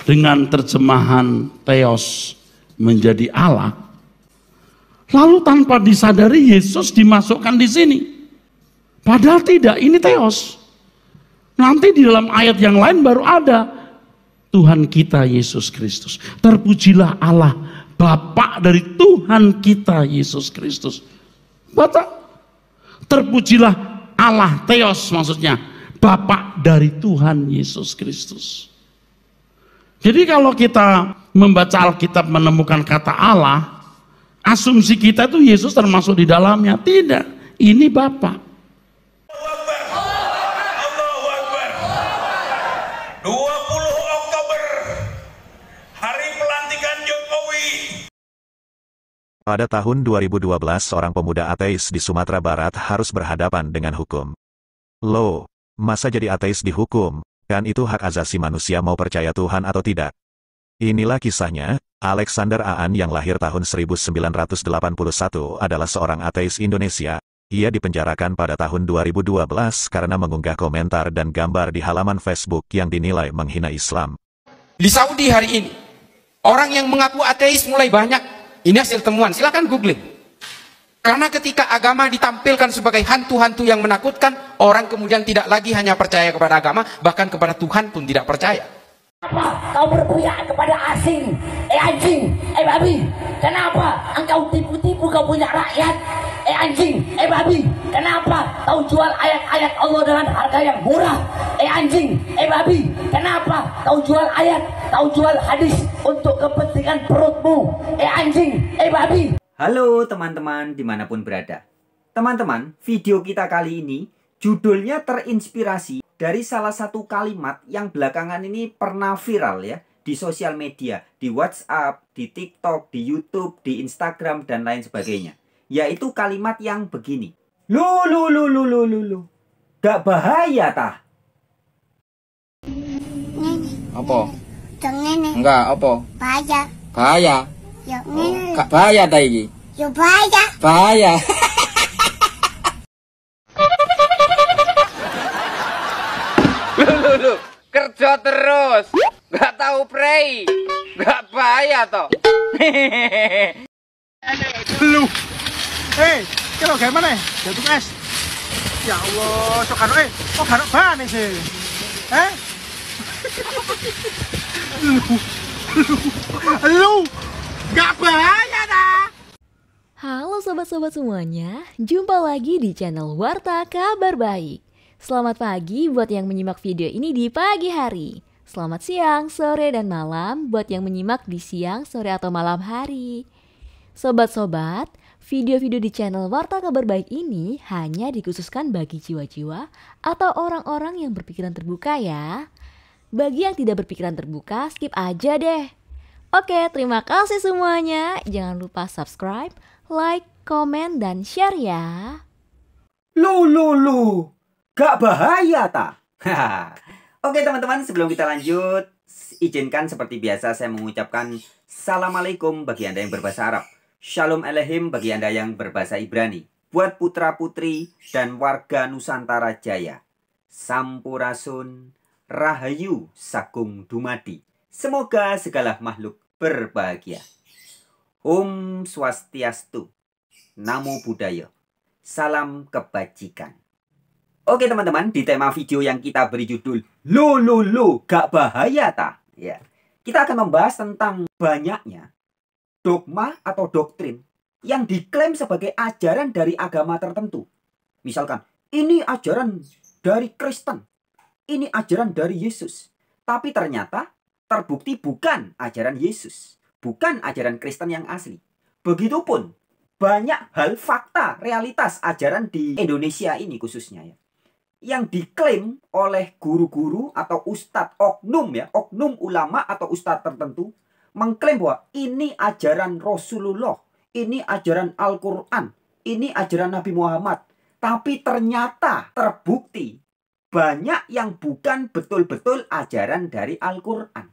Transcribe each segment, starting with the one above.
dengan terjemahan Theos menjadi Allah, lalu tanpa disadari Yesus dimasukkan di sini. Padahal tidak, ini Theos. Nanti di dalam ayat yang lain baru ada Tuhan kita Yesus Kristus. Terpujilah Allah Bapa dari Tuhan kita Yesus Kristus. Baca, terpujilah Allah Theos, maksudnya Bapa dari Tuhan Yesus Kristus. Jadi kalau kita membaca Alkitab menemukan kata Allah, asumsi kita itu Yesus termasuk di dalamnya. Tidak, ini Bapa. 20 Oktober, hari pelantikan Jokowi. Pada tahun 2012 seorang pemuda ateis di Sumatera Barat harus berhadapan dengan hukum. Loh, masa jadi ateis dihukum? Kan itu hak asasi manusia mau percaya Tuhan atau tidak. Inilah kisahnya. Alexander Aan yang lahir tahun 1981 adalah seorang ateis Indonesia. Ia dipenjarakan pada tahun 2012 karena mengunggah komentar dan gambar di halaman Facebook yang dinilai menghina Islam. Di Saudi hari ini, orang yang mengaku ateis mulai banyak. Ini hasil temuan, silakan googling. Karena ketika agama ditampilkan sebagai hantu-hantu yang menakutkan, orang kemudian tidak lagi hanya percaya kepada agama, bahkan kepada Tuhan pun tidak percaya. Apa kau berpihak kepada asing? Anjing, babi, kenapa engkau tipu-tipu kau punya rakyat? Anjing, babi, kenapa kau jual ayat-ayat Allah dengan harga yang murah? Anjing, babi, kenapa kau jual ayat, kau jual hadis untuk kepentingan perutmu? Anjing, babi. Halo teman-teman dimanapun berada. Teman-teman, video kita kali ini judulnya terinspirasi dari salah satu kalimat yang belakangan ini pernah viral ya di sosial media, di WhatsApp, di TikTok, di YouTube, di Instagram dan lain sebagainya. Yaitu kalimat yang begini. Lu. Gak bahaya tah? Apa? Jangan Enggak, apa? bahaya. Bahaya. Ya ngene. Gak bahaya ta iki? Ya bahaya. Bahaya. Lu, kerja terus. Gak tahu prei. Gak bahaya toh. Lu, kalau gimana? Jatuh es. Ya Allah, so karo kok karo ban sih? Lu, gak bahaya dah. Halo sobat-sobat semuanya, jumpa lagi di channel Warta Kabar Baik. Selamat pagi buat yang menyimak video ini di pagi hari. Selamat siang, sore, dan malam buat yang menyimak di siang, sore, atau malam hari. Sobat-sobat, video-video di channel Warta Kabar Baik ini hanya dikhususkan bagi jiwa-jiwa atau orang-orang yang berpikiran terbuka ya. Bagi yang tidak berpikiran terbuka, skip aja deh. Oke, terima kasih semuanya. Jangan lupa subscribe, like, komen, dan share ya. Lu. Gak bahaya tak? Oke teman-teman, sebelum kita lanjut, izinkan seperti biasa saya mengucapkan Assalamualaikum bagi Anda yang berbahasa Arab, Shalom Aleichem bagi Anda yang berbahasa Ibrani. Buat putra-putri dan warga Nusantara Jaya, Sampurasun, Rahayu, Sagung Dumadi. Semoga segala makhluk berbahagia. Om Swastiastu, Namo Buddhaya, salam kebajikan. Oke teman-teman, di tema video yang kita beri judul Lu, gak bahaya tak? Ya, kita akan membahas tentang banyaknya dogma atau doktrin yang diklaim sebagai ajaran dari agama tertentu. Misalkan, ini ajaran dari Kristen, ini ajaran dari Yesus. Tapi ternyata terbukti bukan ajaran Yesus, bukan ajaran Kristen yang asli. Begitupun banyak hal fakta, realitas ajaran di Indonesia ini khususnya ya, yang diklaim oleh guru-guru atau ustadz oknum ya, oknum ulama atau ustadz tertentu mengklaim bahwa ini ajaran Rasulullah, ini ajaran Al-Quran, ini ajaran Nabi Muhammad. Tapi ternyata terbukti banyak yang bukan betul-betul ajaran dari Al-Quran.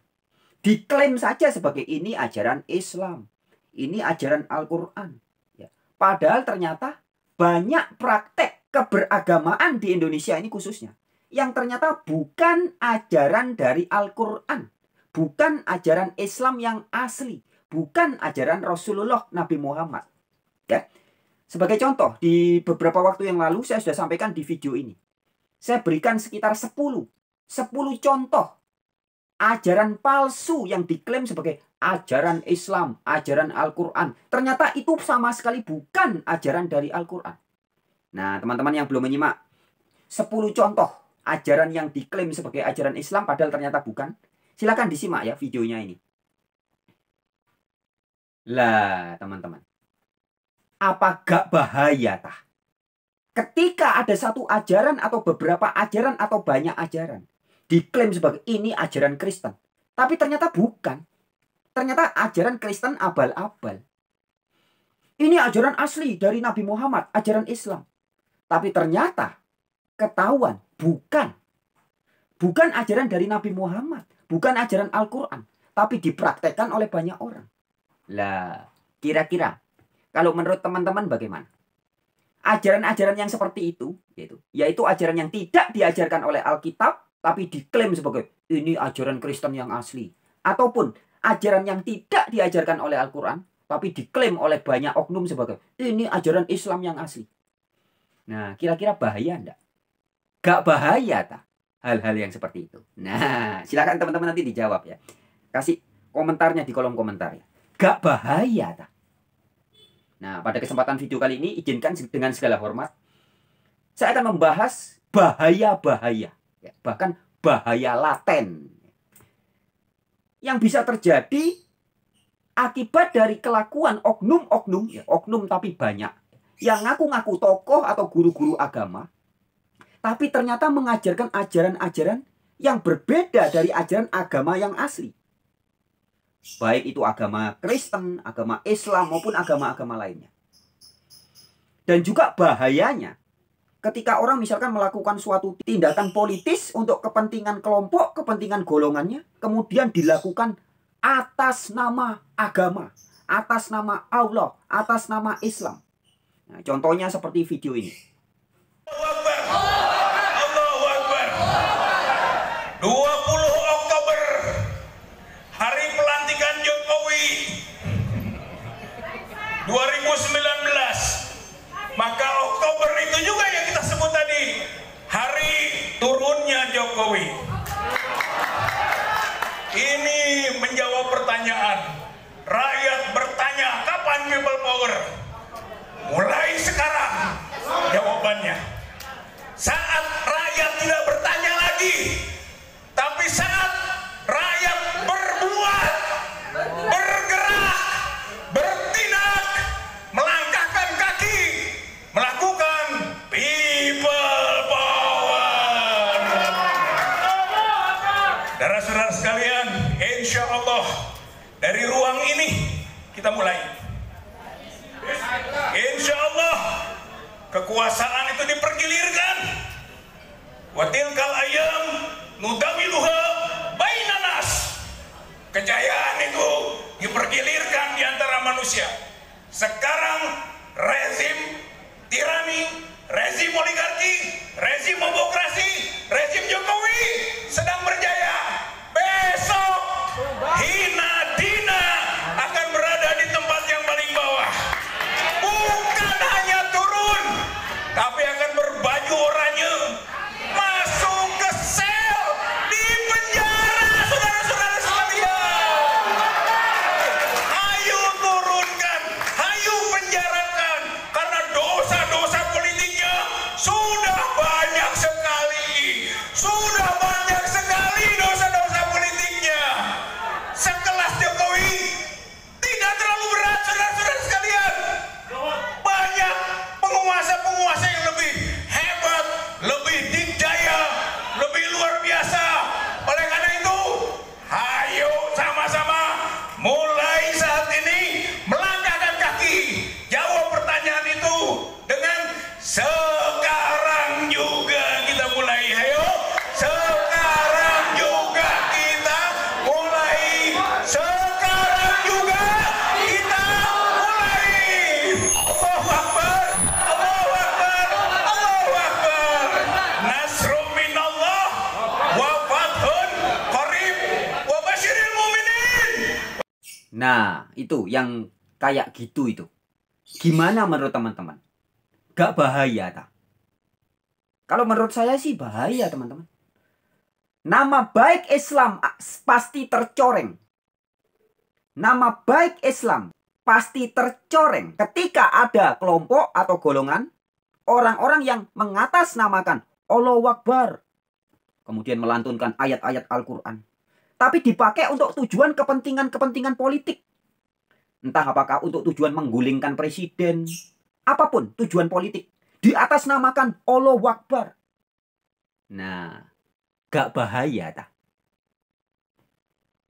Diklaim saja sebagai ini ajaran Islam, ini ajaran Al-Quran ya. Padahal ternyata banyak praktek keberagamaan di Indonesia ini khususnya yang ternyata bukan ajaran dari Al-Quran, bukan ajaran Islam yang asli, bukan ajaran Rasulullah Nabi Muhammad. Ya. Sebagai contoh, di beberapa waktu yang lalu saya sudah sampaikan di video ini. Saya berikan sekitar 10 contoh ajaran palsu yang diklaim sebagai ajaran Islam, ajaran Al-Quran. Ternyata itu sama sekali bukan ajaran dari Al-Quran. Nah, teman-teman yang belum menyimak, 10 contoh ajaran yang diklaim sebagai ajaran Islam padahal ternyata bukan. Silakan disimak ya videonya ini. Lah, teman-teman. Apa gak bahaya tah? Ketika ada satu ajaran atau beberapa ajaran atau banyak ajaran diklaim sebagai ini ajaran Kristen, tapi ternyata bukan. Ternyata ajaran Kristen abal-abal. Ini ajaran asli dari Nabi Muhammad, ajaran Islam. Tapi ternyata ketahuan bukan. Bukan ajaran dari Nabi Muhammad, bukan ajaran Al-Quran, tapi dipraktekkan oleh banyak orang. Lah, kira-kira kalau menurut teman-teman bagaimana? Ajaran-ajaran yang seperti itu, yaitu ajaran yang tidak diajarkan oleh Alkitab, tapi diklaim sebagai ini ajaran Kristen yang asli. Ataupun ajaran yang tidak diajarkan oleh Al-Quran, tapi diklaim oleh banyak oknum sebagai ini ajaran Islam yang asli. Nah, kira-kira bahaya enggak? Gak bahaya tak? Hal-hal yang seperti itu. Nah, silakan teman-teman nanti dijawab ya. Kasih komentarnya di kolom komentar ya. Gak bahaya tak? Nah, pada kesempatan video kali ini, izinkan dengan segala hormat, saya akan membahas bahaya-bahaya, ya, bahkan bahaya laten, yang bisa terjadi akibat dari kelakuan oknum-oknum, ya, oknum tapi banyak, yang ngaku-ngaku tokoh atau guru-guru agama, tapi ternyata mengajarkan ajaran-ajaran yang berbeda dari ajaran agama yang asli. Baik itu agama Kristen, agama Islam, maupun agama-agama lainnya. Dan juga bahayanya, ketika orang misalkan melakukan suatu tindakan politis untuk kepentingan kelompok, kepentingan golongannya, kemudian dilakukan atas nama agama, atas nama Allah, atas nama Islam. Nah, contohnya seperti video ini. Allahu Akbar. 20 Oktober, hari pelantikan Jokowi 2019. Maka Oktober itu juga yang kita sebut tadi, hari turunnya Jokowi. Ini menjawab pertanyaan. Rakyat bertanya, kapan people power? Mulai sekarang jawabannya. Saat rakyat tidak bertanya lagi, tapi saat rakyat berbuat, bergerak, bertindak, melangkahkan kaki, melakukan people power. Saudara-saudara sekalian, insya Allah dari ruang ini kita mulai. Insya Allah kekuasaan itu dipergilirkan. Wa tilkal ayyam nudawiluha bainan nas. Kejayaan itu dipergilirkan di antara manusia. Sekarang rezim tirani, rezim oligarki, rezim demokrasi, rezim Jokowi sedang berjaya. Besok hina dina akan berada di tempat yang paling bawah. Bukan hanya turun, tapi akan berbaju oranye, masuk ke sel, di penjara, saudara-saudara sekalian. Ayo turunkan, ayo penjarakan, karena dosa-dosa politiknya sudah banyak sekali. Nah, itu yang kayak gitu itu. Gimana menurut teman-teman? Gak bahaya tak? Kalau menurut saya sih bahaya teman-teman. Nama baik Islam pasti tercoreng. Nama baik Islam pasti tercoreng ketika ada kelompok atau golongan orang-orang yang mengatasnamakan Allahu Akbar. Kemudian melantunkan ayat-ayat Al-Quran. Tapi dipakai untuk tujuan kepentingan-kepentingan politik. Entah apakah untuk tujuan menggulingkan presiden. Apapun tujuan politik. Di atas namakan Allahu Akbar. Nah, gak bahaya tak?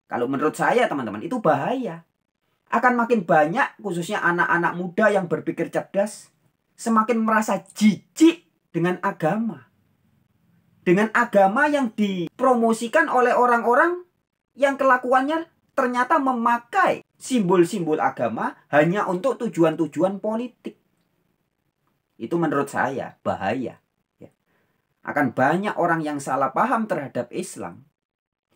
Kalau menurut saya teman-teman itu bahaya. Akan makin banyak khususnya anak-anak muda yang berpikir cerdas. Semakin merasa jijik dengan agama. Dengan agama yang dipromosikan oleh orang-orang yang kelakuannya ternyata memakai simbol-simbol agama hanya untuk tujuan-tujuan politik. Itu menurut saya bahaya. Akan banyak orang yang salah paham terhadap Islam.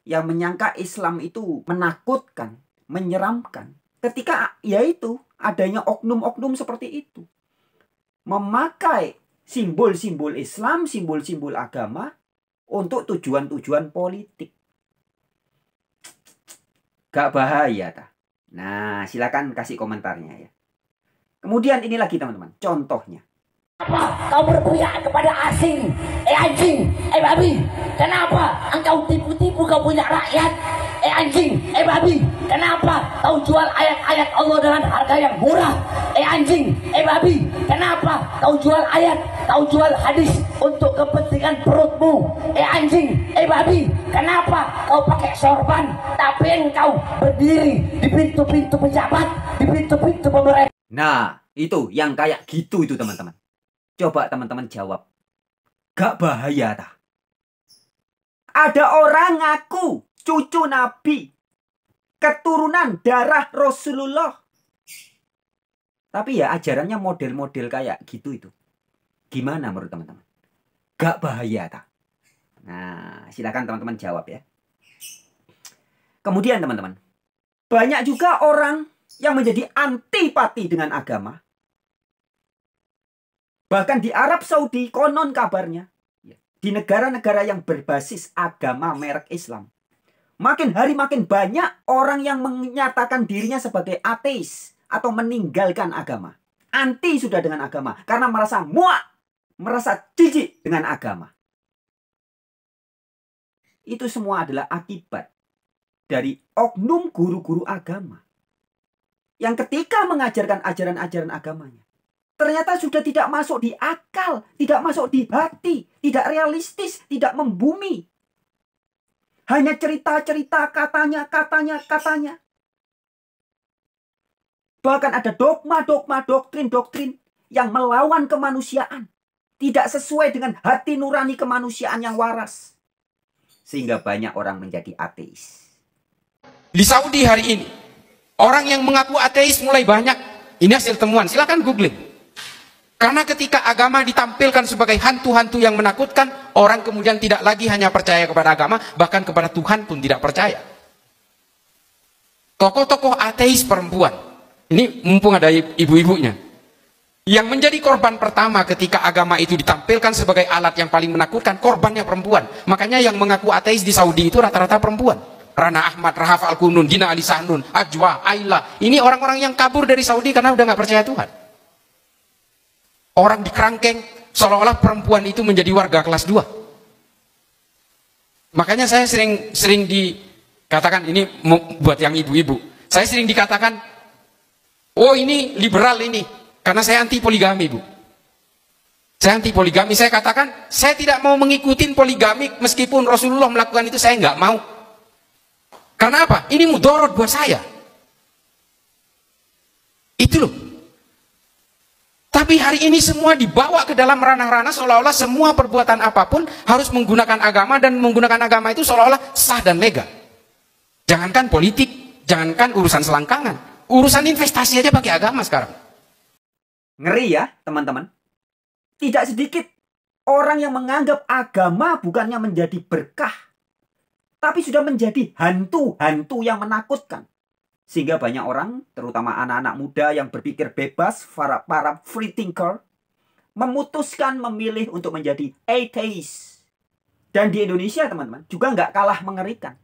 Yang menyangka Islam itu menakutkan, menyeramkan. Ketika yaitu adanya oknum-oknum seperti itu. Memakai simbol-simbol Islam, simbol-simbol agama untuk tujuan-tujuan politik. Gak bahaya tak? Nah, silakan kasih komentarnya ya. Kemudian ini lagi teman-teman, contohnya. Kenapa kau berpihak kepada asing? Anjing, babi. Kenapa engkau tipu-tipu kau punya rakyat? Anjing, babi. Kenapa kau jual ayat-ayat Allah dengan harga yang murah? Anjing, babi. Kenapa kau jual ayat, kau jual hadis untuk kepentingan perutmu? Anjing, babi. Kenapa kau pakai sorban tapi engkau berdiri di pintu-pintu pejabat, di pintu-pintu pemerintah? Nah, itu yang kayak gitu itu teman-teman. Coba teman-teman jawab. Gak bahaya tak? Ada orang ngaku cucu Nabi. Keturunan darah Rasulullah. Tapi ya ajarannya model-model kayak gitu itu. Gimana menurut teman-teman? Gak bahaya tak? Nah, silakan teman-teman jawab ya. Kemudian teman-teman. Banyak juga orang yang menjadi antipati dengan agama. Bahkan di Arab Saudi konon kabarnya, di negara-negara yang berbasis agama merek Islam, makin hari makin banyak orang yang menyatakan dirinya sebagai ateis atau meninggalkan agama. Anti sudah dengan agama karena merasa muak, merasa jijik dengan agama. Itu semua adalah akibat dari oknum guru-guru agama yang ketika mengajarkan ajaran-ajaran agamanya ternyata sudah tidak masuk di akal, tidak masuk di hati, tidak realistis, tidak membumi. Hanya cerita-cerita, katanya. Bahkan ada dogma-dogma, doktrin-doktrin yang melawan kemanusiaan. Tidak sesuai dengan hati nurani kemanusiaan yang waras. Sehingga banyak orang menjadi ateis. Di Saudi hari ini, orang yang mengaku ateis mulai banyak. Ini hasil temuan, silakan googling. Karena ketika agama ditampilkan sebagai hantu-hantu yang menakutkan, orang kemudian tidak lagi hanya percaya kepada agama, bahkan kepada Tuhan pun tidak percaya. Tokoh-tokoh ateis perempuan, ini mumpung ada ibu-ibunya, yang menjadi korban pertama ketika agama itu ditampilkan sebagai alat yang paling menakutkan, korbannya perempuan. Makanya yang mengaku ateis di Saudi itu rata-rata perempuan. Rana Ahmad, Rahaf Al-Qunun, Dina Ali Sahnun, Ajwa, Ayla. Ini orang-orang yang kabur dari Saudi karena udah nggak percaya Tuhan. Orang dikerangkeng seolah-olah perempuan itu menjadi warga kelas 2. Makanya saya sering dikatakan, ini buat yang ibu-ibu, saya sering dikatakan, oh ini liberal ini, karena saya anti poligami, Bu. Saya anti poligami, saya katakan, saya tidak mau mengikuti poligami meskipun Rasulullah melakukan itu, saya nggak mau. Karena apa? Ini mudorot buat saya. Itu loh. Tapi hari ini semua dibawa ke dalam ranah-ranah seolah-olah semua perbuatan apapun harus menggunakan agama, dan menggunakan agama itu seolah-olah sah dan legal. Jangankan politik, jangankan urusan selangkangan, urusan investasi aja pakai agama sekarang. Ngeri ya teman-teman. Tidak sedikit orang yang menganggap agama bukannya menjadi berkah, tapi sudah menjadi hantu-hantu yang menakutkan. Sehingga banyak orang, terutama anak-anak muda yang berpikir bebas, para free thinker, memutuskan memilih untuk menjadi atheist. Dan di Indonesia teman-teman juga nggak kalah mengerikan.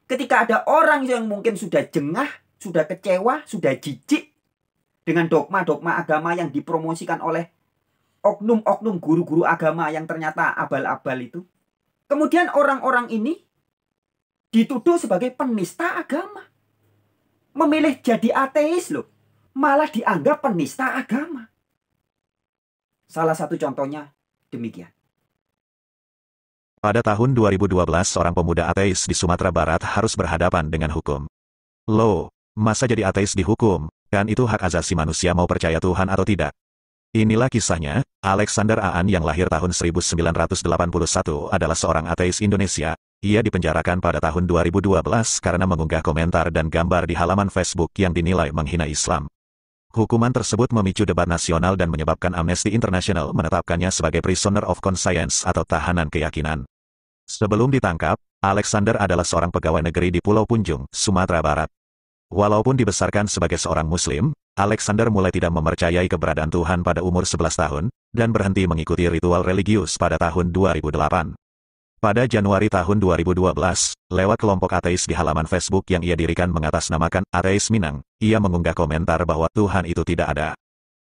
Ketika ada orang yang mungkin sudah jengah, sudah kecewa, sudah jijik dengan dogma-dogma agama yang dipromosikan oleh oknum-oknum guru-guru agama yang ternyata abal-abal itu. Kemudian orang-orang ini dituduh sebagai penista agama. Memilih jadi ateis loh. Malah dianggap penista agama. Salah satu contohnya demikian. Pada tahun 2012 seorang pemuda ateis di Sumatera Barat harus berhadapan dengan hukum. Loh, masa jadi ateis dihukum? Kan itu hak asasi manusia mau percaya Tuhan atau tidak. Inilah kisahnya. Alexander Aan yang lahir tahun 1981 adalah seorang ateis Indonesia. Ia dipenjarakan pada tahun 2012 karena mengunggah komentar dan gambar di halaman Facebook yang dinilai menghina Islam. Hukuman tersebut memicu debat nasional dan menyebabkan Amnesty International menetapkannya sebagai prisoner of conscience atau tahanan keyakinan. Sebelum ditangkap, Alexander adalah seorang pegawai negeri di Pulau Punjung, Sumatera Barat. Walaupun dibesarkan sebagai seorang Muslim, Alexander mulai tidak mempercayai keberadaan Tuhan pada umur 11 tahun, dan berhenti mengikuti ritual religius pada tahun 2008. Pada Januari tahun 2012, lewat kelompok ateis di halaman Facebook yang ia dirikan mengatasnamakan Ateis Minang, ia mengunggah komentar bahwa Tuhan itu tidak ada.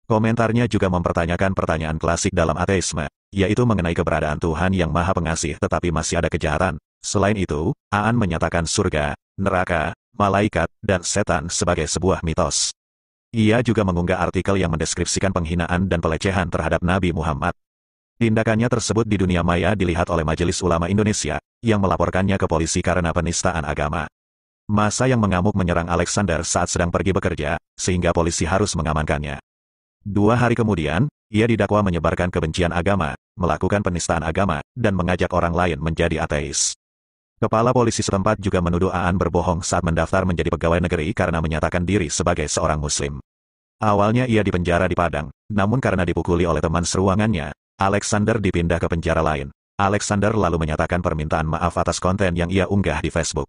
Komentarnya juga mempertanyakan pertanyaan klasik dalam ateisme, yaitu mengenai keberadaan Tuhan yang Maha Pengasih tetapi masih ada kejahatan. Selain itu, Aan menyatakan surga, neraka, malaikat, dan setan sebagai sebuah mitos. Ia juga mengunggah artikel yang mendeskripsikan penghinaan dan pelecehan terhadap Nabi Muhammad. Tindakannya tersebut di dunia maya dilihat oleh Majelis Ulama Indonesia, yang melaporkannya ke polisi karena penistaan agama. Massa yang mengamuk menyerang Alexander saat sedang pergi bekerja, sehingga polisi harus mengamankannya. 2 hari kemudian, ia didakwa menyebarkan kebencian agama, melakukan penistaan agama, dan mengajak orang lain menjadi ateis. Kepala polisi setempat juga menuduh Aan berbohong saat mendaftar menjadi pegawai negeri karena menyatakan diri sebagai seorang Muslim. Awalnya ia dipenjara di Padang, namun karena dipukuli oleh teman seruangannya, Alexander dipindah ke penjara lain. Alexander lalu menyatakan permintaan maaf atas konten yang ia unggah di Facebook.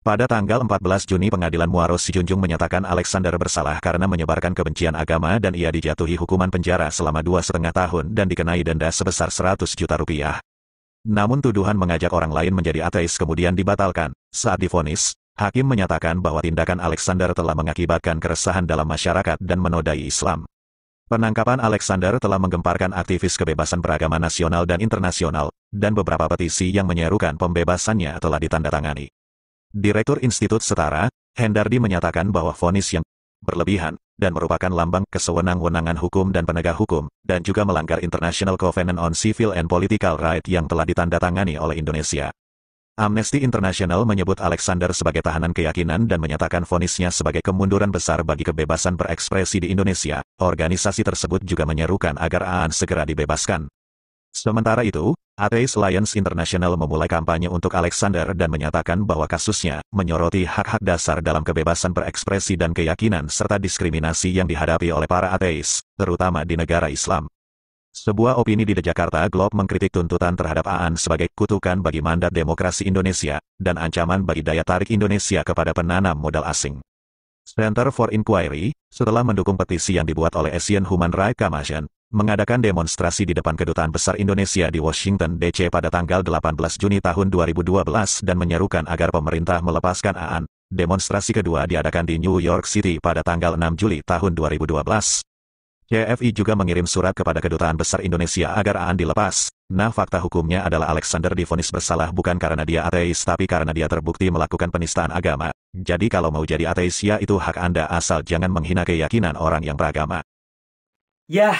Pada tanggal 14 Juni Pengadilan Muaros Sijunjung menyatakan Alexander bersalah karena menyebarkan kebencian agama dan ia dijatuhi hukuman penjara selama 2,5 tahun dan dikenai denda sebesar 100 juta rupiah. Namun tuduhan mengajak orang lain menjadi ateis kemudian dibatalkan. Saat divonis, hakim menyatakan bahwa tindakan Alexander telah mengakibatkan keresahan dalam masyarakat dan menodai Islam. Penangkapan Alexander telah menggemparkan aktivis kebebasan beragama nasional dan internasional, dan beberapa petisi yang menyerukan pembebasannya telah ditandatangani. Direktur Institut Setara, Hendardi menyatakan bahwa vonis yang berlebihan, dan merupakan lambang kesewenang-wenangan hukum dan penegak hukum, dan juga melanggar International Covenant on Civil and Political Rights yang telah ditandatangani oleh Indonesia. Amnesty International menyebut Alexander sebagai tahanan keyakinan dan menyatakan vonisnya sebagai kemunduran besar bagi kebebasan berekspresi di Indonesia. Organisasi tersebut juga menyerukan agar Aan segera dibebaskan. Sementara itu, Atheist Alliance International memulai kampanye untuk Alexander dan menyatakan bahwa kasusnya menyoroti hak-hak dasar dalam kebebasan berekspresi dan keyakinan serta diskriminasi yang dihadapi oleh para ateis, terutama di negara Islam. Sebuah opini di The Jakarta Globe mengkritik tuntutan terhadap Aan sebagai kutukan bagi mandat demokrasi Indonesia, dan ancaman bagi daya tarik Indonesia kepada penanam modal asing. Center for Inquiry, setelah mendukung petisi yang dibuat oleh Asian Human Rights Commission, mengadakan demonstrasi di depan Kedutaan Besar Indonesia di Washington, D.C. pada tanggal 18 Juni tahun 2012 dan menyerukan agar pemerintah melepaskan Aan. Demonstrasi kedua diadakan di New York City pada tanggal 6 Juli tahun 2012. CFI juga mengirim surat kepada Kedutaan Besar Indonesia agar Aan dilepas. Nah, fakta hukumnya adalah Alexander divonis bersalah bukan karena dia ateis tapi karena dia terbukti melakukan penistaan agama. Jadi kalau mau jadi ateis ya itu hak Anda asal jangan menghina keyakinan orang yang beragama. Yah,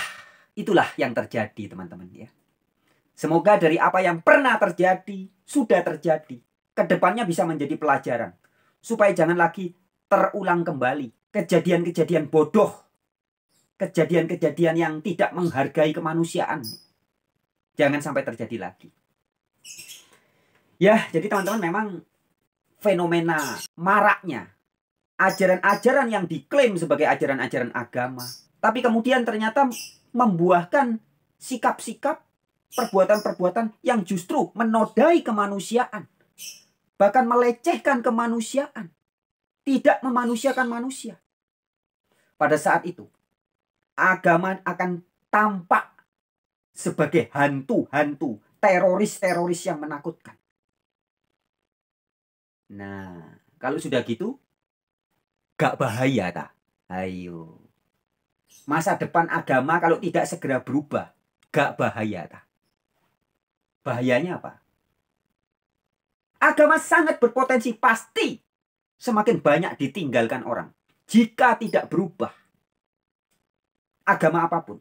itulah yang terjadi teman-teman ya. Semoga dari apa yang pernah terjadi, sudah terjadi, kedepannya bisa menjadi pelajaran. Supaya jangan lagi terulang kembali kejadian-kejadian bodoh. Kejadian-kejadian yang tidak menghargai kemanusiaan. Jangan sampai terjadi lagi. Ya, jadi teman-teman memang fenomena maraknya ajaran-ajaran yang diklaim sebagai ajaran-ajaran agama, tapi kemudian ternyata membuahkan sikap-sikap, perbuatan-perbuatan yang justru menodai kemanusiaan. Bahkan melecehkan kemanusiaan. tidak memanusiakan manusia. Pada saat itu, agama akan tampak sebagai hantu-hantu, teroris-teroris yang menakutkan. Nah, kalau sudah gitu, gak bahaya tak? Ayo. Masa depan agama kalau tidak segera berubah, gak bahaya tak? Bahayanya apa? Agama sangat berpotensi pasti semakin banyak ditinggalkan orang jika tidak berubah. Agama apapun.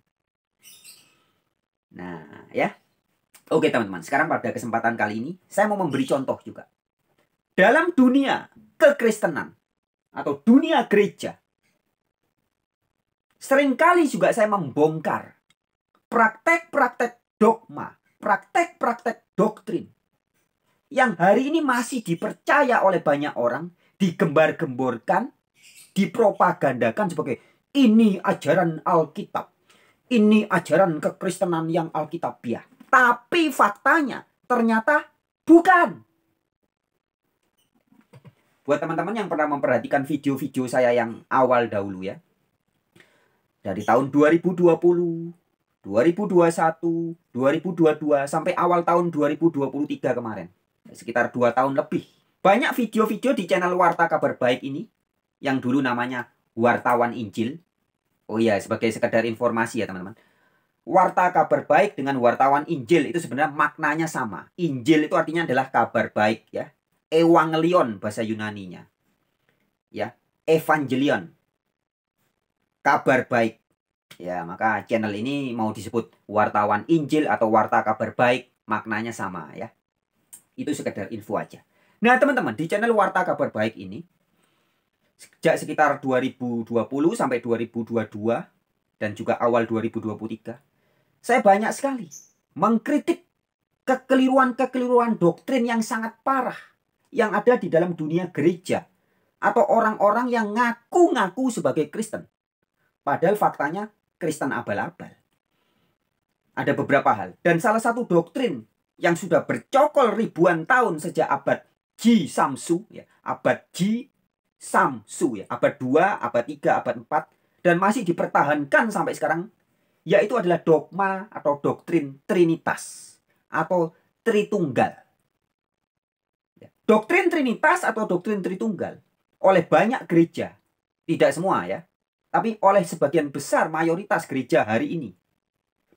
Nah, ya. Oke teman-teman, sekarang pada kesempatan kali ini saya mau memberi contoh juga. Dalam dunia kekristenan atau dunia gereja, seringkali juga saya membongkar praktek-praktek dogma, praktek-praktek doktrin yang hari ini masih dipercaya oleh banyak orang, digembar-gemborkan, dipropagandakan sebagai ini ajaran Alkitab, ini ajaran kekristenan yang Alkitabiah. Tapi faktanya ternyata bukan. Buat teman-teman yang pernah memperhatikan video-video saya yang awal dahulu ya. Dari tahun 2020, 2021, 2022, sampai awal tahun 2023 kemarin. Sekitar 2 tahun lebih. Banyak video-video di channel Warta Kabar Baik ini, yang dulu namanya Wartawan Injil. Oh iya, sebagai sekedar informasi ya teman-teman. Warta Kabar Baik dengan Wartawan Injil itu sebenarnya maknanya sama. Injil itu artinya adalah kabar baik ya. Evangelion bahasa Yunaninya. Ya, Evangelion. Kabar baik. Ya, maka channel ini mau disebut Wartawan Injil atau Warta Kabar Baik, maknanya sama ya. Itu sekedar info aja. Nah, teman-teman, di channel Warta Kabar Baik ini sejak sekitar 2020 sampai 2022 dan juga awal 2023, saya banyak sekali mengkritik kekeliruan-kekeliruan doktrin yang sangat parah yang ada di dalam dunia gereja atau orang-orang yang ngaku-ngaku sebagai Kristen. Padahal faktanya Kristen abal-abal. Ada beberapa hal. Dan salah satu doktrin yang sudah bercokol ribuan tahun sejak abad Ji Samsu, ya, abad Ji Samsu, ya, abad 2, abad 3, abad 4, dan masih dipertahankan sampai sekarang, yaitu adalah dogma atau doktrin Trinitas atau Tritunggal. Doktrin Trinitas atau doktrin Tritunggal oleh banyak gereja, tidak semua ya, tapi oleh sebagian besar mayoritas gereja hari ini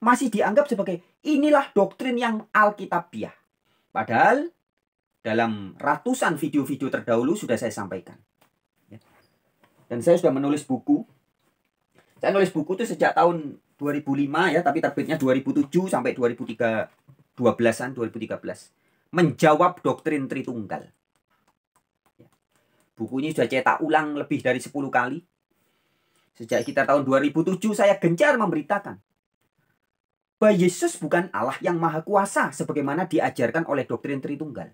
masih dianggap sebagai inilah doktrin yang Alkitabiah. Padahal dalam ratusan video-video terdahulu sudah saya sampaikan. Dan saya sudah menulis buku. Saya nulis buku itu sejak tahun 2005 ya, tapi terbitnya 2007 sampai 2013-an, 2013. Menjawab doktrin Tritunggal. Buku ini sudah cetak ulang lebih dari 10 kali. Sejak sekitar tahun 2007 saya gencar memberitakan bahwa Yesus bukan Allah yang maha kuasa sebagaimana diajarkan oleh doktrin Tritunggal.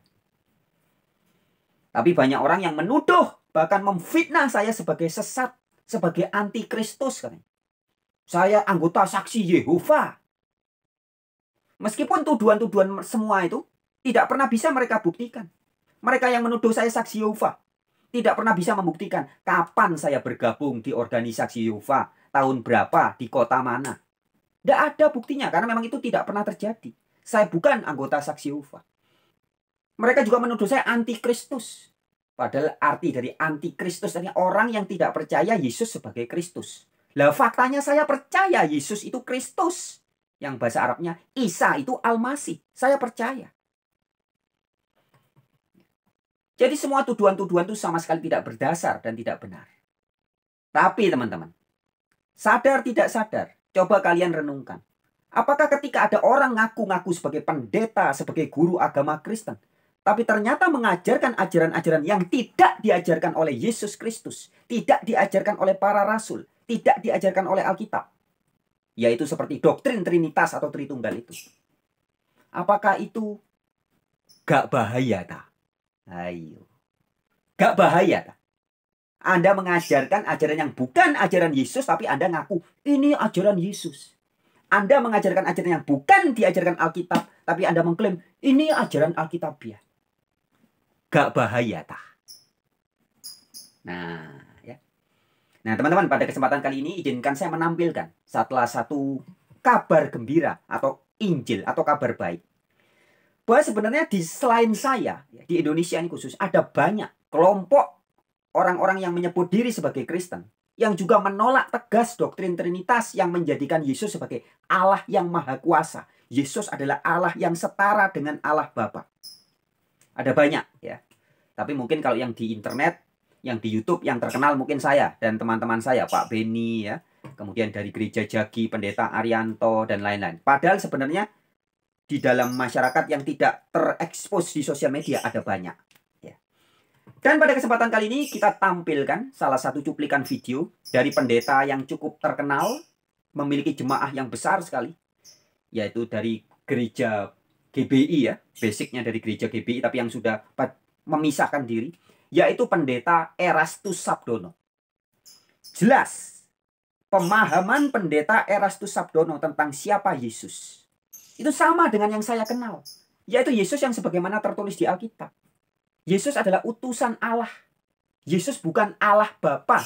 Tapi banyak orang yang menuduh, bahkan memfitnah saya sebagai sesat, sebagai antikristus. Saya anggota saksi Yehova. Meskipun tuduhan-tuduhan semua itu tidak pernah bisa mereka buktikan. Mereka yang menuduh saya saksi Yehova tidak pernah bisa membuktikan kapan saya bergabung di organisasi Yehova, tahun berapa, di kota mana. Tidak ada buktinya karena memang itu tidak pernah terjadi. Saya bukan anggota saksi Yehova. Mereka juga menuduh saya antikristus. Padahal arti dari antikristus adalah orang yang tidak percaya Yesus sebagai Kristus. Lah faktanya saya percaya Yesus itu Kristus. Yang bahasa Arabnya Isa itu Al-Masih. Saya percaya. Jadi semua tuduhan-tuduhan itu sama sekali tidak berdasar dan tidak benar. Tapi teman-teman, sadar tidak sadar, coba kalian renungkan. Apakah ketika ada orang ngaku-ngaku sebagai pendeta, sebagai guru agama Kristen, tapi ternyata mengajarkan ajaran-ajaran yang tidak diajarkan oleh Yesus Kristus, tidak diajarkan oleh para rasul, tidak diajarkan oleh Alkitab, yaitu seperti doktrin Trinitas atau Tritunggal itu. Apakah itu gak bahaya tak? Ayo. Gak bahaya tak? Anda mengajarkan ajaran yang bukan ajaran Yesus, tapi Anda ngaku ini ajaran Yesus. Anda mengajarkan ajaran yang bukan diajarkan Alkitab, tapi Anda mengklaim ini ajaran Alkitabiah. Gak bahaya tak? Nah, ya. Nah, teman-teman, pada kesempatan kali ini izinkan saya menampilkan salah satu kabar gembira atau Injil atau kabar baik. Bahwa sebenarnya selain saya, di Indonesia ini khusus, ada banyak kelompok orang-orang yang menyebut diri sebagai Kristen yang juga menolak tegas doktrin Trinitas yang menjadikan Yesus sebagai Allah yang maha kuasa. Yesus adalah Allah yang setara dengan Allah Bapa. Ada banyak ya. Tapi mungkin kalau yang di internet, yang di YouTube, yang terkenal mungkin saya dan teman-teman saya, Pak Beni ya. Kemudian dari Gereja Jagi, Pendeta Arianto dan lain-lain. Padahal sebenarnya di dalam masyarakat yang tidak terekspos di sosial media ada banyak. Dan pada kesempatan kali ini kita tampilkan salah satu cuplikan video dari pendeta yang cukup terkenal, memiliki jemaah yang besar sekali, yaitu dari gereja GBI ya, basicnya dari gereja GBI tapi yang sudah memisahkan diri, yaitu pendeta Erastus Sabdono. Jelas, pemahaman pendeta Erastus Sabdono tentang siapa Yesus itu sama dengan yang saya kenal, yaitu Yesus yang sebagaimana tertulis di Alkitab. Yesus adalah utusan Allah. Yesus bukan Allah Bapa.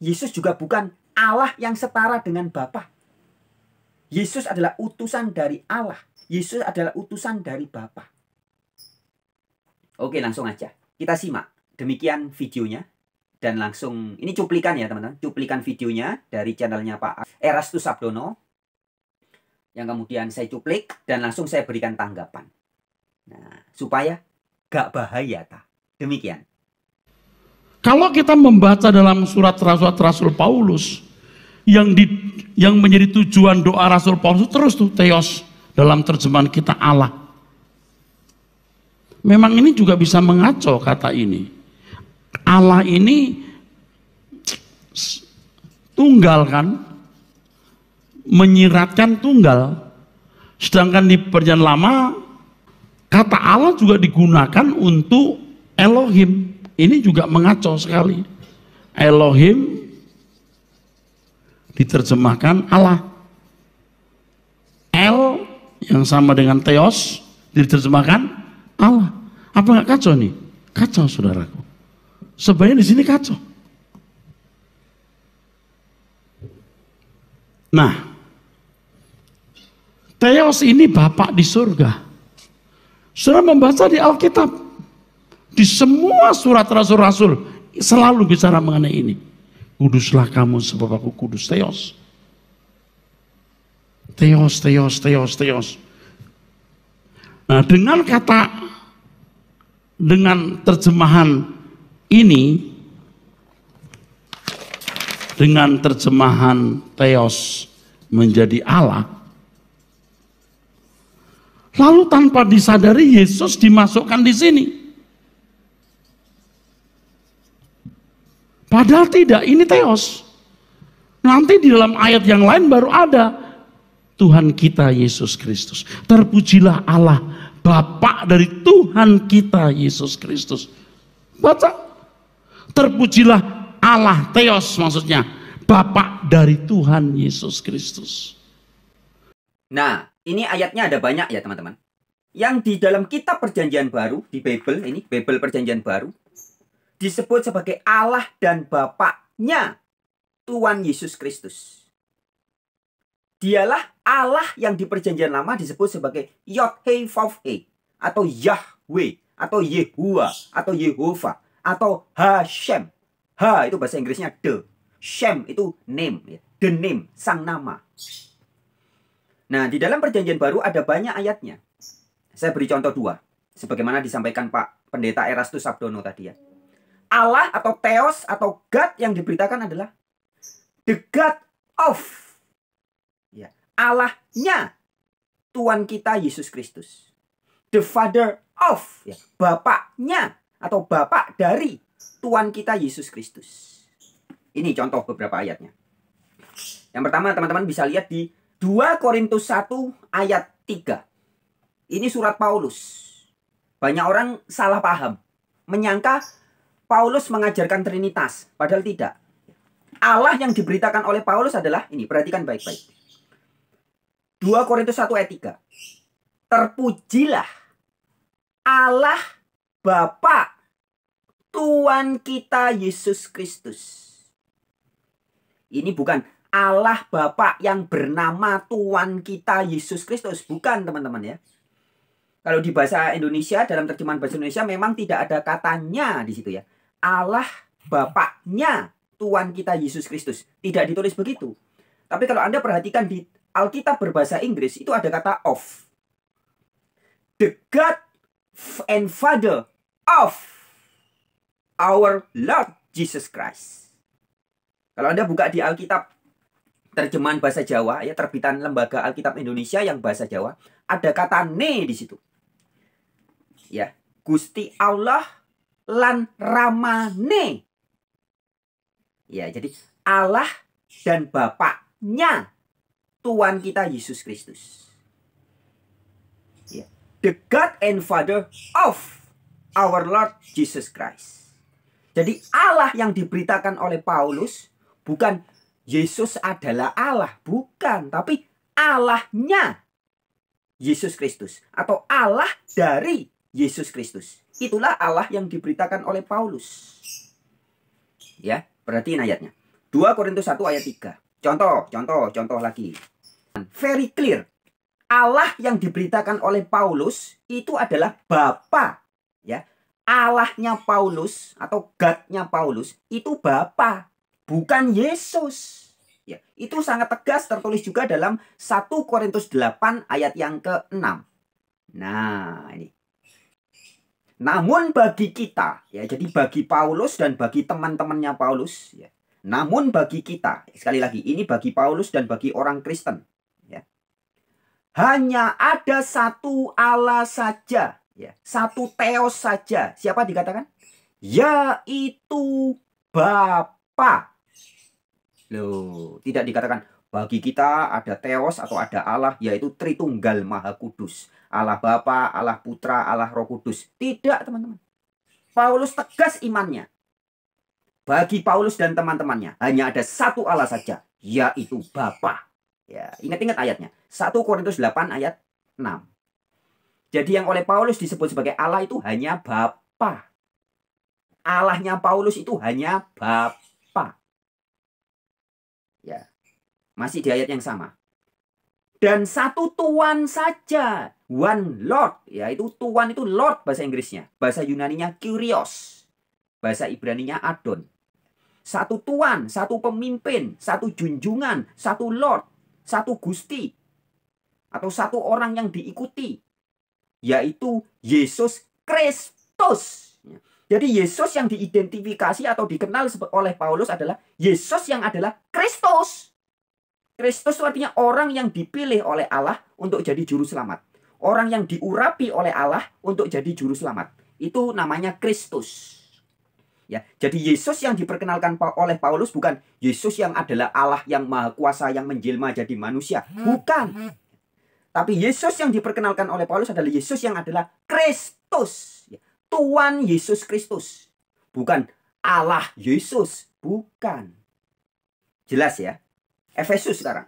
Yesus juga bukan Allah yang setara dengan Bapa. Yesus adalah utusan dari Allah. Yesus adalah utusan dari Bapa. Oke, langsung aja. Kita simak. Demikian videonya. Dan langsung, ini cuplikan ya teman-teman. Cuplikan videonya dari channelnya Pak Erastus Sabdono. Yang kemudian saya cuplik dan langsung saya berikan tanggapan. Nah, supaya gak bahaya tak? Demikian. Kalau kita membaca dalam surat Rasul Paulus yang menjadi tujuan doa Rasul Paulus terus tuh theos dalam terjemahan kita Allah. Memang ini juga bisa mengaco kata ini. Allah ini tunggal kan? Menyiratkan tunggal. Sedangkan di Perjanjian Lama kata Allah juga digunakan untuk Elohim. Ini juga mengacau sekali. Elohim diterjemahkan Allah. El yang sama dengan Theos diterjemahkan Allah. Apa nggak kacau nih? Kacau saudaraku. Sebenarnya di sini kacau. Nah, Theos ini Bapak di surga. Saudara membaca di Alkitab, di semua surat rasul-rasul selalu bicara mengenai ini. Kuduslah kamu sebab aku kudus. Theos. Theos, theos, theos, theos. Nah, dengan terjemahan ini, dengan terjemahan theos menjadi Allah, lalu tanpa disadari Yesus dimasukkan di sini. Padahal tidak, ini theos. Nanti di dalam ayat yang lain baru ada Tuhan kita Yesus Kristus. Terpujilah Allah Bapa dari Tuhan kita Yesus Kristus. Baca. Terpujilah Allah, theos maksudnya, Bapa dari Tuhan Yesus Kristus. Nah, ini ayatnya ada banyak ya teman-teman. Yang di dalam kitab Perjanjian Baru, di Bible, ini Bible Perjanjian Baru, disebut sebagai Allah dan Bapaknya Tuhan Yesus Kristus. Dialah Allah yang di Perjanjian Lama disebut sebagai Yod-Heh-Vav-Heh, atau Yahweh, atau Yehuwa, atau Yehova, atau Hashem. Ha itu bahasa Inggrisnya the. Shem itu name, the name, sang nama. Nah, di dalam Perjanjian Baru ada banyak ayatnya. Saya beri contoh 2. Sebagaimana disampaikan Pak Pendeta Erastus Sabdono tadi ya. Allah atau Theos atau God yang diberitakan adalah the God of. Ya, Allahnya Tuhan kita Yesus Kristus. The Father of. Ya, Bapaknya atau Bapak dari Tuhan kita Yesus Kristus. Ini contoh beberapa ayatnya. Yang pertama teman-teman bisa lihat di 2 Korintus 1 ayat 3. Ini surat Paulus. Banyak orang salah paham. Menyangka Paulus mengajarkan Trinitas. Padahal tidak. Allah yang diberitakan oleh Paulus adalah, ini perhatikan baik-baik. 2 Korintus 1 ayat 3. Terpujilah Allah Bapa Tuhan kita Yesus Kristus. Ini bukan Allah Bapa yang bernama Tuhan kita Yesus Kristus. Bukan teman-teman ya. Kalau di bahasa Indonesia, dalam terjemahan bahasa Indonesia memang tidak ada katanya di situ ya. Allah Bapaknya Tuhan kita Yesus Kristus. Tidak ditulis begitu. Tapi kalau Anda perhatikan di Alkitab berbahasa Inggris, itu ada kata of. The God and Father of our Lord Jesus Christ. Kalau Anda buka di Alkitab terjemahan bahasa Jawa, ya terbitan Lembaga Alkitab Indonesia yang bahasa Jawa, ada kata ne di situ. Ya, Gusti Allah lan ramane. Ya, jadi Allah dan Bapaknya Tuhan kita Yesus Kristus. Ya, the God and Father of our Lord Jesus Christ. Jadi Allah yang diberitakan oleh Paulus bukan Yesus adalah Allah, bukan, tapi Allahnya Yesus Kristus atau Allah dari Yesus Kristus. Itulah Allah yang diberitakan oleh Paulus. Ya, perhatiin ayatnya. 2 Korintus 1 ayat 3. Contoh lagi. Very clear. Allah yang diberitakan oleh Paulus itu adalah Bapa, ya. Allahnya Paulus atau God-nya Paulus itu Bapa, bukan Yesus. Ya, itu sangat tegas tertulis juga dalam 1 Korintus 8 ayat yang ke-6. Nah, ini. Namun bagi kita, ya, jadi bagi Paulus dan bagi teman-temannya Paulus, ya. Namun bagi kita, sekali lagi, ini bagi Paulus dan bagi orang Kristen, ya. Hanya ada satu Allah saja. Ya, satu Theos saja. Siapa dikatakan? Yaitu Bapa. Loh, tidak dikatakan bagi kita ada Theos atau ada Allah, yaitu Tritunggal Maha Kudus. Allah Bapa, Allah Putra, Allah Roh Kudus. Tidak, teman-teman. Paulus tegas imannya. Bagi Paulus dan teman-temannya hanya ada satu Allah saja, yaitu Bapa. Ya, ingat-ingat ayatnya. 1 Korintus 8 ayat 6. Jadi yang oleh Paulus disebut sebagai Allah itu hanya Bapa. Allahnya Paulus itu hanya Bapa. Ya. Masih di ayat yang sama. Dan satu Tuhan saja. One Lord. Yaitu Tuhan itu Lord bahasa Inggrisnya. Bahasa Yunaninya Kyrios. Bahasa Ibraninya Adon. Satu Tuhan, satu pemimpin, satu junjungan, satu Lord, satu Gusti. Atau satu orang yang diikuti. Yaitu Yesus Kristus. Jadi Yesus yang diidentifikasi atau dikenal oleh Paulus adalah Yesus yang adalah Kristus. Kristus itu artinya orang yang dipilih oleh Allah untuk jadi juru selamat. Orang yang diurapi oleh Allah untuk jadi juru selamat. Itu namanya Kristus. Ya, jadi Yesus yang diperkenalkan oleh Paulus bukan Yesus yang adalah Allah yang maha kuasa yang menjelma jadi manusia. Bukan. Tapi Yesus yang diperkenalkan oleh Paulus adalah Yesus yang adalah Kristus. Tuhan Yesus Kristus. Bukan Allah Yesus. Bukan. Jelas ya. Efesus sekarang.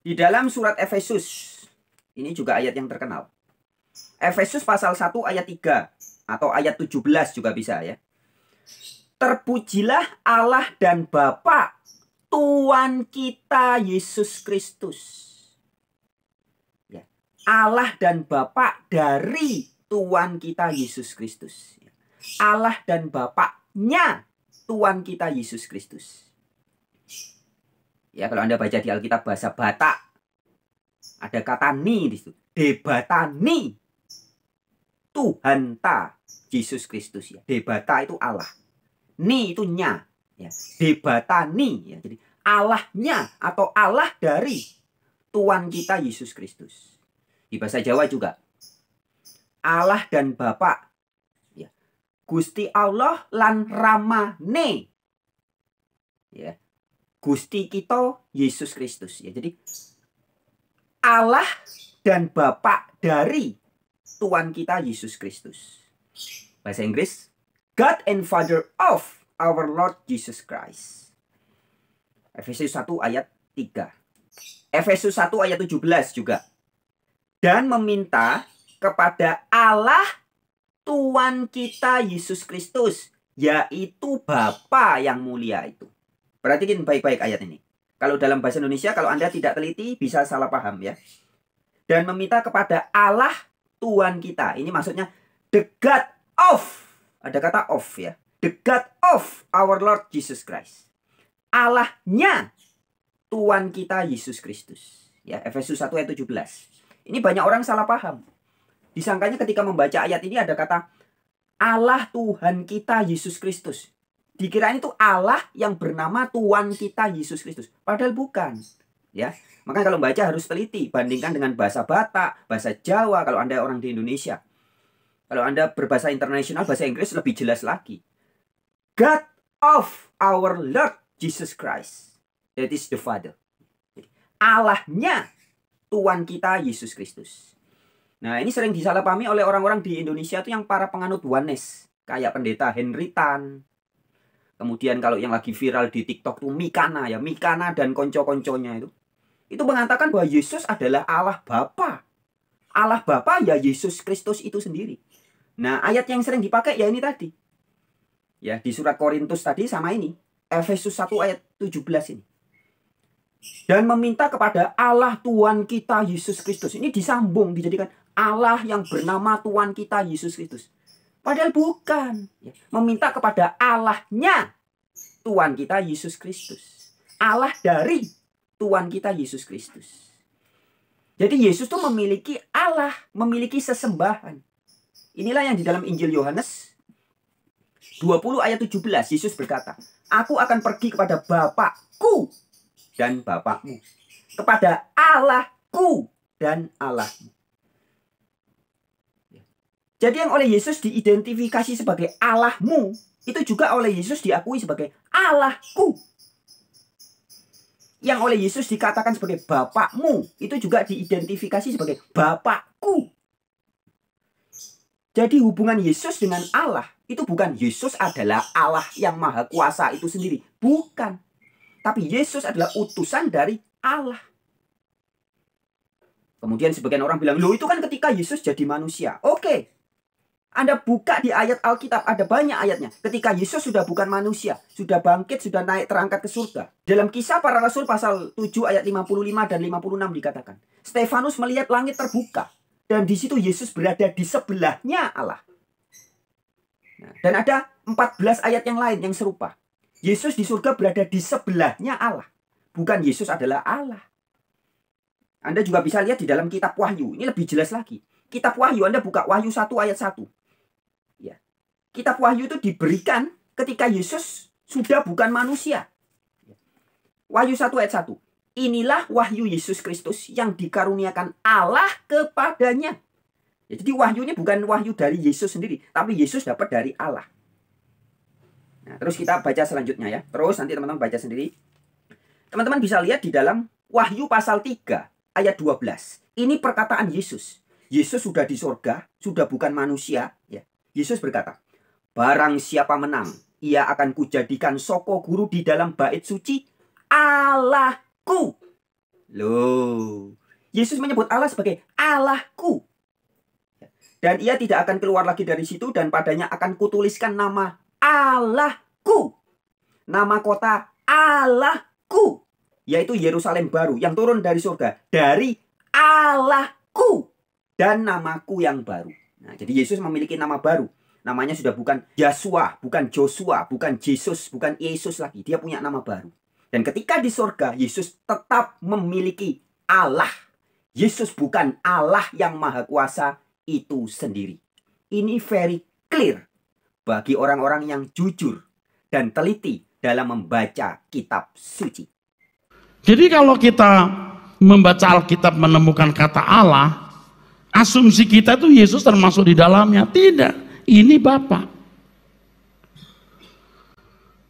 Di dalam surat Efesus. Ini juga ayat yang terkenal. Efesus pasal 1 ayat 3. Atau ayat 17 juga bisa ya. Terpujilah Allah dan Bapa Tuhan kita Yesus Kristus. Allah dan Bapa dari Tuhan kita Yesus Kristus. Allah dan Bapaknya Tuhan kita Yesus Kristus. Ya, kalau Anda baca di Alkitab bahasa Batak, ada kata ni di situ. Debatani Tuhan ta Yesus Kristus ya. Debata itu Allah. Ni itu nya. Ya. Debatani ya. Jadi Allahnya atau Allah dari Tuhan kita Yesus Kristus. Di bahasa Jawa juga. Allah dan Bapa. Ya. Gusti Allah lan ramane. Ya. Gusti kita Yesus Kristus. Ya. Jadi Allah dan Bapa dari Tuhan kita Yesus Kristus. Bahasa Inggris. God and Father of our Lord Jesus Christ. Efesus 1 ayat 3. Efesus 1 ayat 17 juga. Dan meminta kepada Allah Tuhan kita Yesus Kristus, yaitu Bapa yang mulia itu. Perhatikan baik-baik ayat ini. Kalau dalam bahasa Indonesia, kalau Anda tidak teliti, bisa salah paham ya. Dan meminta kepada Allah Tuhan kita. Ini maksudnya the God of. Ada kata of ya. The God of our Lord Jesus Christ. Allahnya Tuhan kita Yesus Kristus. Ya, Efesus 1 ayat 17. Ini banyak orang salah paham. Disangkanya ketika membaca ayat ini ada kata Allah Tuhan kita Yesus Kristus. Dikirain itu Allah yang bernama Tuhan kita Yesus Kristus. Padahal bukan. Ya, makanya kalau baca harus teliti. Bandingkan dengan bahasa Batak, bahasa Jawa kalau Anda orang di Indonesia. Kalau Anda berbahasa internasional, bahasa Inggris lebih jelas lagi. God of our Lord Jesus Christ. That is the Father. Allahnya Tuhan kita Yesus Kristus. Nah, ini sering disalahpahami oleh orang-orang di Indonesia itu yang para penganut oneness. Kayak pendeta Henry Tan. Kemudian kalau yang lagi viral di TikTok tuh Mikana ya. Mikana dan konco-konconya itu. Itu mengatakan bahwa Yesus adalah Allah Bapa. Allah Bapa ya Yesus Kristus itu sendiri. Nah, ayat yang sering dipakai ya ini tadi. Ya, di surat Korintus tadi sama ini. Efesus 1 ayat 17 ini. Dan meminta kepada Allah Tuhan kita Yesus Kristus. Ini disambung, dijadikan Allah yang bernama Tuhan kita Yesus Kristus. Padahal bukan. Meminta kepada Allahnya Tuhan kita Yesus Kristus. Allah dari Tuhan kita Yesus Kristus. Jadi Yesus tuh memiliki Allah, memiliki sesembahan. Inilah yang di dalam Injil Yohanes 20 ayat 17. Yesus berkata, aku akan pergi kepada Bapakku dan Bapakmu. Kepada Allahku dan Allahmu. Jadi yang oleh Yesus diidentifikasi sebagai Allahmu, itu juga oleh Yesus diakui sebagai Allahku. Yang oleh Yesus dikatakan sebagai Bapakmu, itu juga diidentifikasi sebagai Bapakku. Jadi hubungan Yesus dengan Allah, itu bukan Yesus adalah Allah yang maha kuasa itu sendiri. Bukan. Tapi Yesus adalah utusan dari Allah. Kemudian sebagian orang bilang, loh itu kan ketika Yesus jadi manusia. Oke. Anda buka di ayat Alkitab, ada banyak ayatnya. Ketika Yesus sudah bukan manusia, sudah bangkit, sudah naik terangkat ke surga. Dalam Kisah Para Rasul pasal 7 ayat 55 dan 56 dikatakan, Stefanus melihat langit terbuka. Dan di situ Yesus berada di sebelahnya Allah. Nah, dan ada 14 ayat yang lain yang serupa. Yesus di surga berada di sebelahnya Allah. Bukan Yesus adalah Allah. Anda juga bisa lihat di dalam kitab Wahyu. Ini lebih jelas lagi. Kitab Wahyu, Anda buka Wahyu 1 ayat 1. Ya. Kitab Wahyu itu diberikan ketika Yesus sudah bukan manusia. Wahyu 1 ayat 1. Inilah wahyu Yesus Kristus yang dikaruniakan Allah kepadanya. Ya, jadi wahyu ini bukan wahyu dari Yesus sendiri. Tapi Yesus dapat dari Allah. Nah, terus kita baca selanjutnya ya. Terus nanti teman-teman baca sendiri. Teman-teman bisa lihat di dalam Wahyu pasal 3 ayat 12. Ini perkataan Yesus. Yesus sudah di sorga, sudah bukan manusia. Ya. Yesus berkata, barang siapa menang, ia akan kujadikan soko guru di dalam bait suci Allahku. Loh, Yesus menyebut Allah sebagai Allahku. Dan ia tidak akan keluar lagi dari situ dan padanya akan kutuliskan nama Allahku. Nama kota Allahku. Yaitu Yerusalem baru yang turun dari surga. Dari Allahku. Dan namaku yang baru. Nah, jadi Yesus memiliki nama baru. Namanya sudah bukan Yasua, bukan Joshua, bukan Yesus, bukan Yesus lagi. Dia punya nama baru. Dan ketika di surga, Yesus tetap memiliki Allah. Yesus bukan Allah yang maha kuasa itu sendiri. Ini very clear bagi orang-orang yang jujur dan teliti dalam membaca kitab suci. Jadi kalau kita membaca Alkitab menemukan kata Allah, asumsi kita itu Yesus termasuk di dalamnya. Tidak, ini Bapa.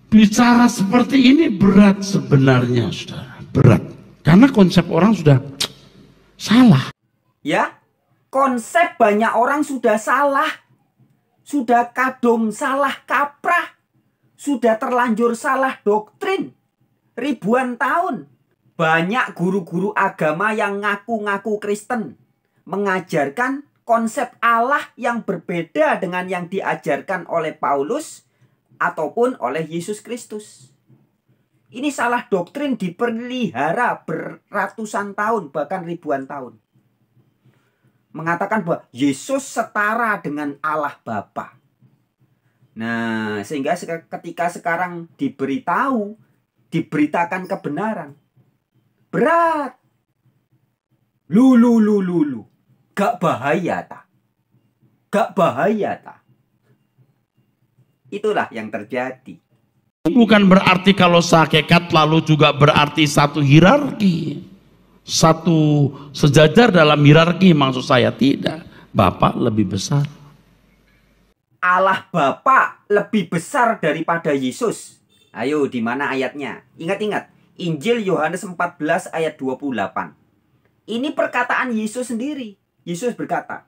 Bicara seperti ini berat sebenarnya, saudara. Berat. Karena konsep orang sudah salah. Ya, konsep banyak orang sudah salah. Sudah kadung salah kaprah. Sudah terlanjur salah doktrin. Ribuan tahun. Banyak guru-guru agama yang ngaku-ngaku Kristen mengajarkan konsep Allah yang berbeda dengan yang diajarkan oleh Paulus ataupun oleh Yesus Kristus. Ini salah doktrin dipelihara beratusan tahun, bahkan ribuan tahun. Mengatakan bahwa Yesus setara dengan Allah Bapa. Nah, sehingga ketika sekarang diberitakan kebenaran, berat. Lu. Gak bahaya ta? Gak bahaya ta? Itulah yang terjadi. Bukan berarti kalau sehakikat lalu juga berarti satu hierarki, satu sejajar dalam hierarki, maksud saya tidak. Bapa lebih besar. Allah Bapa lebih besar daripada Yesus. Ayo, di mana ayatnya? Ingat-ingat, Injil Yohanes 14 ayat 28. Ini perkataan Yesus sendiri. Yesus berkata,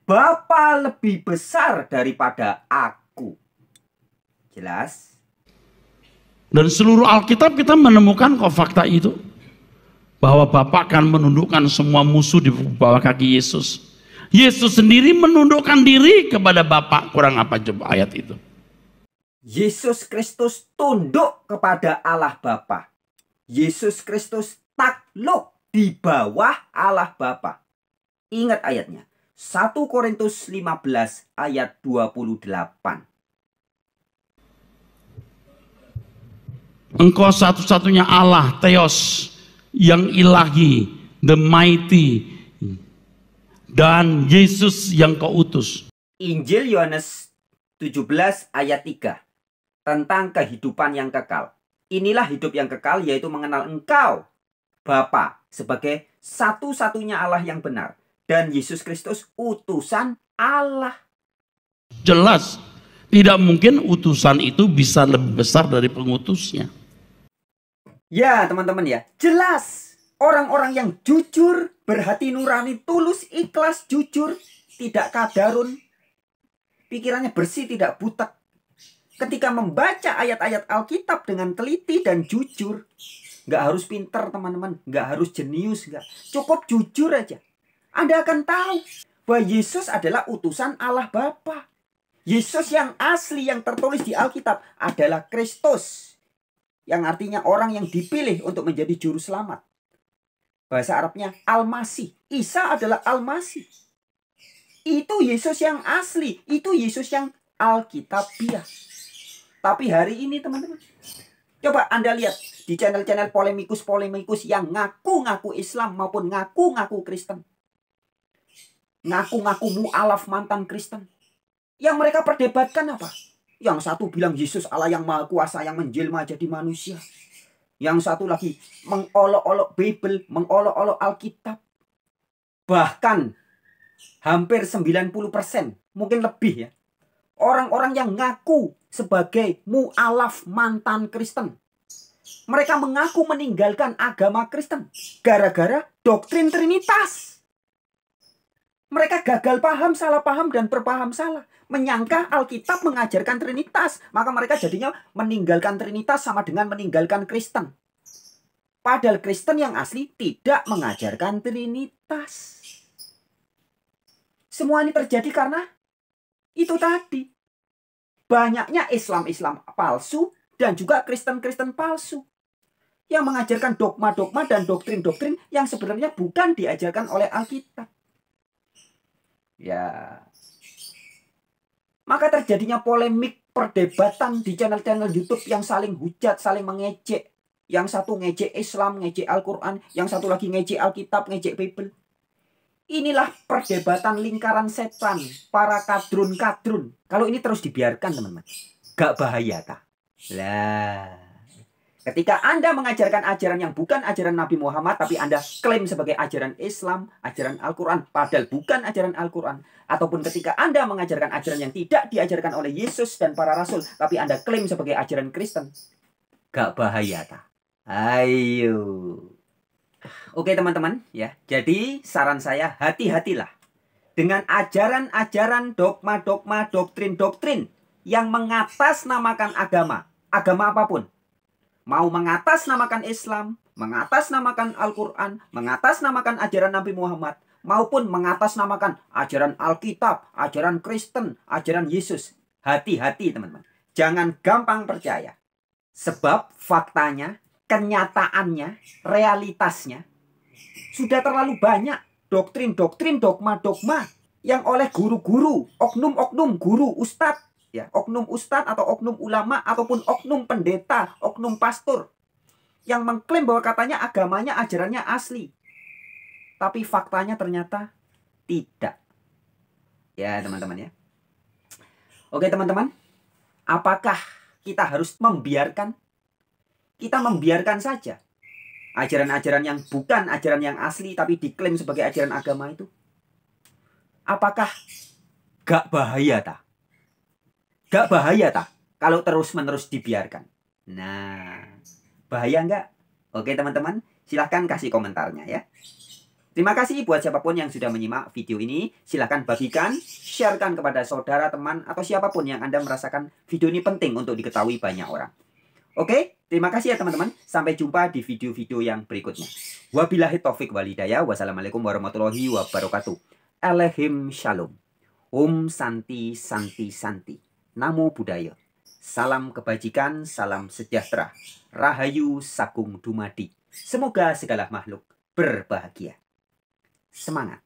Bapa lebih besar daripada aku. Jelas? Dan seluruh Alkitab kita menemukan kok fakta itu. Bahwa Bapa akan menundukkan semua musuh di bawah kaki Yesus. Yesus sendiri menundukkan diri kepada Bapa. Kurang apa coba ayat itu? Yesus Kristus tunduk kepada Allah Bapa. Yesus Kristus takluk di bawah Allah Bapa. Ingat ayatnya. 1 Korintus 15 ayat 28. Engkau satu-satunya Allah, Theos, yang ilahi, the mighty, dan Yesus yang kau utus. Injil Yohanes 17 ayat 3. Tentang kehidupan yang kekal. Inilah hidup yang kekal, yaitu mengenal Engkau, Bapa, sebagai satu-satunya Allah yang benar. Dan Yesus Kristus utusan Allah. Jelas, tidak mungkin utusan itu bisa lebih besar dari pengutusnya. Ya teman-teman ya, jelas. Orang-orang yang jujur, berhati nurani, tulus, ikhlas, jujur, tidak kadarun, pikirannya bersih, tidak butak. Ketika membaca ayat-ayat Alkitab dengan teliti dan jujur, nggak harus pinter teman-teman, nggak harus jenius, nggak. Cukup jujur aja. Anda akan tahu bahwa Yesus adalah utusan Allah Bapa. Yesus yang asli yang tertulis di Alkitab adalah Kristus. Yang artinya orang yang dipilih untuk menjadi juru selamat. Bahasa Arabnya Al-Masih. Isa adalah Al-Masih. Itu Yesus yang asli. Itu Yesus yang Alkitabiah. Tapi hari ini teman-teman, coba Anda lihat di channel-channel polemikus-polemikus yang ngaku-ngaku Islam maupun ngaku-ngaku Kristen. Ngaku-ngaku mu'alaf mantan Kristen. Yang mereka perdebatkan apa? Yang satu bilang Yesus Allah yang maha kuasa yang menjelma jadi manusia. Yang satu lagi mengolok-olok Bible, mengolok-olok Alkitab. Bahkan hampir 90%, mungkin lebih ya. Orang-orang yang ngaku sebagai mu'alaf mantan Kristen. Mereka mengaku meninggalkan agama Kristen gara-gara doktrin Trinitas. Mereka gagal paham, salah paham, dan berpaham salah. Menyangka Alkitab mengajarkan Trinitas. Maka mereka jadinya meninggalkan Trinitas sama dengan meninggalkan Kristen. Padahal Kristen yang asli tidak mengajarkan Trinitas. Semua ini terjadi karena itu tadi. Banyaknya Islam-Islam palsu dan juga Kristen-Kristen palsu. Yang mengajarkan dogma-dogma dan doktrin-doktrin yang sebenarnya bukan diajarkan oleh Alkitab. Ya. Maka terjadinya polemik, perdebatan di channel-channel YouTube yang saling hujat, saling mengejek. Yang satu ngejek Islam, ngejek Al-Quran. Yang satu lagi ngejek Alkitab, ngejek Bible. Inilah perdebatan lingkaran setan, para kadrun-kadrun. Kalau ini terus dibiarkan teman-teman, gak bahaya tak? Lah. Ketika Anda mengajarkan ajaran yang bukan ajaran Nabi Muhammad, tapi Anda klaim sebagai ajaran Islam, ajaran Al-Quran, padahal bukan ajaran Al-Quran. Ataupun ketika Anda mengajarkan ajaran yang tidak diajarkan oleh Yesus dan para Rasul, tapi Anda klaim sebagai ajaran Kristen. Gak bahaya tak? Ayo. Oke teman-teman, ya. Jadi saran saya, hati-hatilah dengan ajaran-ajaran, dogma-dogma, doktrin-doktrin yang mengatasnamakan agama. Agama apapun. Mau mengatasnamakan Islam, mengatasnamakan Al-Quran, mengatasnamakan ajaran Nabi Muhammad, maupun mengatasnamakan ajaran Alkitab, ajaran Kristen, ajaran Yesus. Hati-hati teman-teman. Jangan gampang percaya. Sebab faktanya, kenyataannya, realitasnya sudah terlalu banyak doktrin-doktrin, dogma-dogma yang oleh guru-guru, oknum-oknum guru, ustadz, ya, oknum ustadz atau oknum ulama ataupun oknum pendeta, oknum pastor yang mengklaim bahwa katanya agamanya, ajarannya asli. Tapi faktanya ternyata tidak. Ya teman-teman ya. Oke teman-teman. Apakah kita harus membiarkan? Kita membiarkan saja ajaran-ajaran yang bukan ajaran yang asli tapi diklaim sebagai ajaran agama itu? Apakah gak bahaya tak? Gak bahaya tak kalau terus-menerus dibiarkan? Nah, bahaya nggak? Oke teman-teman, silahkan kasih komentarnya ya. Terima kasih buat siapapun yang sudah menyimak video ini. Silahkan bagikan, sharekan kepada saudara, teman, atau siapapun yang Anda merasakan video ini penting untuk diketahui banyak orang. Oke, terima kasih ya teman-teman. Sampai jumpa di video-video yang berikutnya. Wabillahi taufik walhidayah. Wassalamualaikum warahmatullahi wabarakatuh. Elehim shalom. Om Santi Santi Santi. Namo Buddhaya. Salam kebajikan, salam sejahtera. Rahayu Sakung Dumadi. Semoga segala makhluk berbahagia. Semangat.